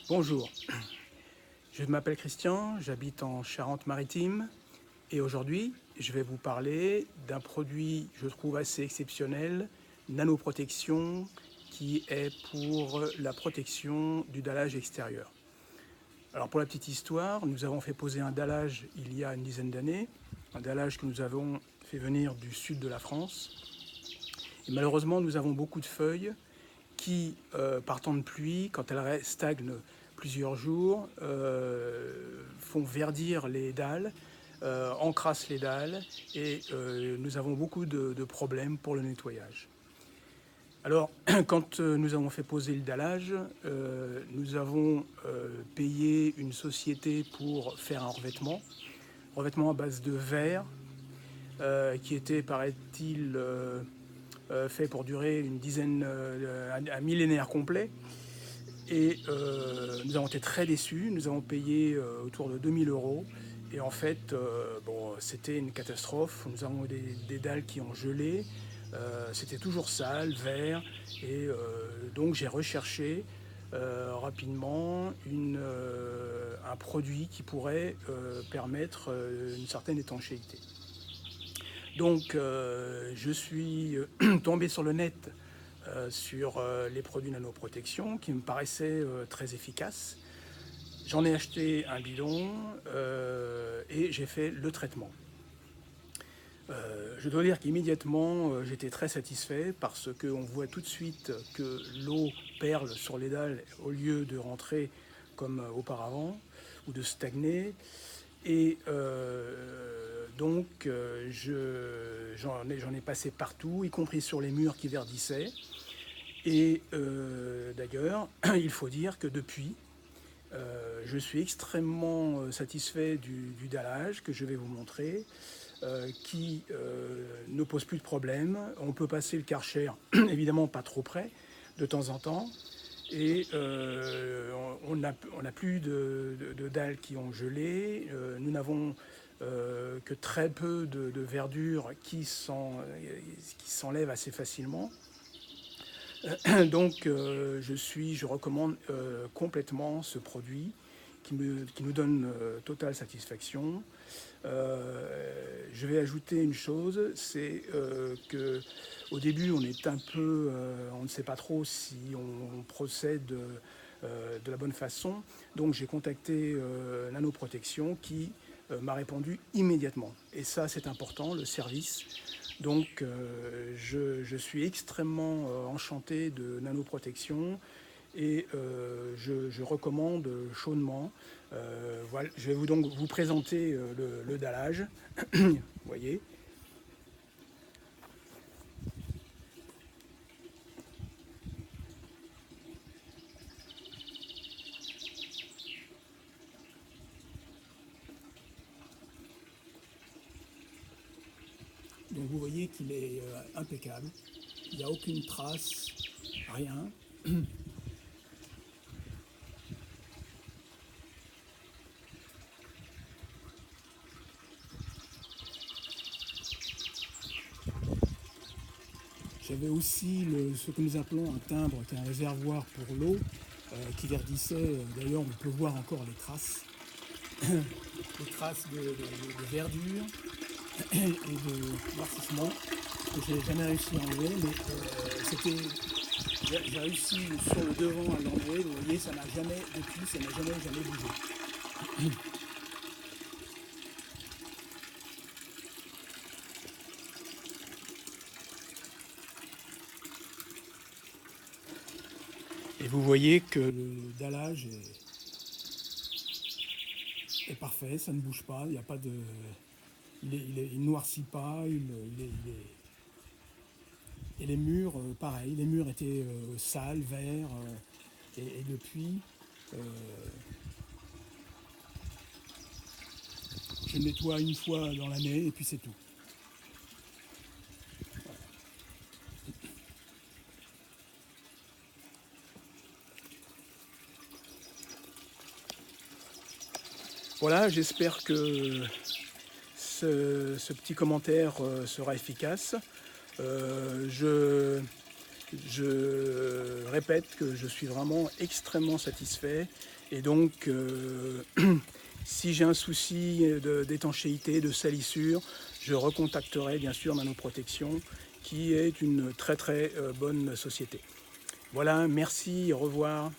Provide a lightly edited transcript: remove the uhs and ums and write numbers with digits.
Bonjour, je m'appelle Christian, j'habite en Charente-Maritime et aujourd'hui je vais vous parler d'un produit je trouve assez exceptionnel, nanoprotection, qui est pour la protection du dallage extérieur. Alors pour la petite histoire, nous avons fait poser un dallage il y a une dizaine d'années, un dallage que nous avons fait venir du sud de la France. Et malheureusement nous avons beaucoup de feuilles qui, par temps de pluie, quand elles stagnent plusieurs jours, font verdir les dalles, encrassent les dalles et nous avons beaucoup de problèmes pour le nettoyage. Alors, quand nous avons fait poser le dallage, nous avons payé une société pour faire un revêtement à base de verre, qui était, paraît-il, fait pour durer une dizaine, un millénaire complet. Et nous avons été très déçus, nous avons payé autour de 2000 euros. Et en fait, bon, c'était une catastrophe. Nous avons des dalles qui ont gelé, c'était toujours sale, vert. Et donc j'ai recherché rapidement un produit qui pourrait permettre une certaine étanchéité. Donc je suis tombé sur le net sur les produits nanoprotection qui me paraissaient très efficaces. J'en ai acheté un bidon et j'ai fait le traitement. Je dois dire qu'immédiatement j'étais très satisfait parce qu'on voit tout de suite que l'eau perle sur les dalles au lieu de rentrer comme auparavant ou de stagner. Et donc j'en ai passé partout, y compris sur les murs qui verdissaient. Et d'ailleurs, il faut dire que depuis, je suis extrêmement satisfait du dallage que je vais vous montrer, qui ne pose plus de problème. On peut passer le Karcher, évidemment pas trop près, de temps en temps. Et on n'a plus de dalles qui ont gelé. Nous n'avons que très peu de verdure qui s'enlève assez facilement. Donc je recommande complètement ce produit qui nous donne totale satisfaction. Je vais ajouter une chose, c'est qu'au début on est un peu, on ne sait pas trop si on procède de la bonne façon. Donc j'ai contacté Nanoprotection qui m'a répondu immédiatement. Et ça c'est important, le service. Donc je suis extrêmement enchanté de Nanoprotection et je recommande chaudement. Voilà, je vais donc vous présenter le dallage. Vous voyez. Donc vous voyez qu'il est impeccable. Il n'y a aucune trace, rien. J'avais aussi ce que nous appelons un timbre, qui est un réservoir pour l'eau, qui verdissait. D'ailleurs, on peut voir encore les traces de verdure et de noircissement que je n'ai jamais réussi à enlever, mais j'ai réussi sur le devant à l'enlever. Vous voyez, ça n'a jamais, depuis, ça n'a jamais bougé. Et vous voyez que le dallage est parfait, ça ne bouge pas, il n'y a pas de, il noircit pas, et les murs, pareil, les murs étaient sales, verts, et depuis, je nettoie une fois dans l'année et puis c'est tout. Voilà, j'espère que ce petit commentaire sera efficace. Je répète que je suis vraiment extrêmement satisfait et donc si j'ai un souci d'étanchéité, de salissure, je recontacterai bien sûr Nanoprotection qui est une très bonne société. Voilà, merci, au revoir.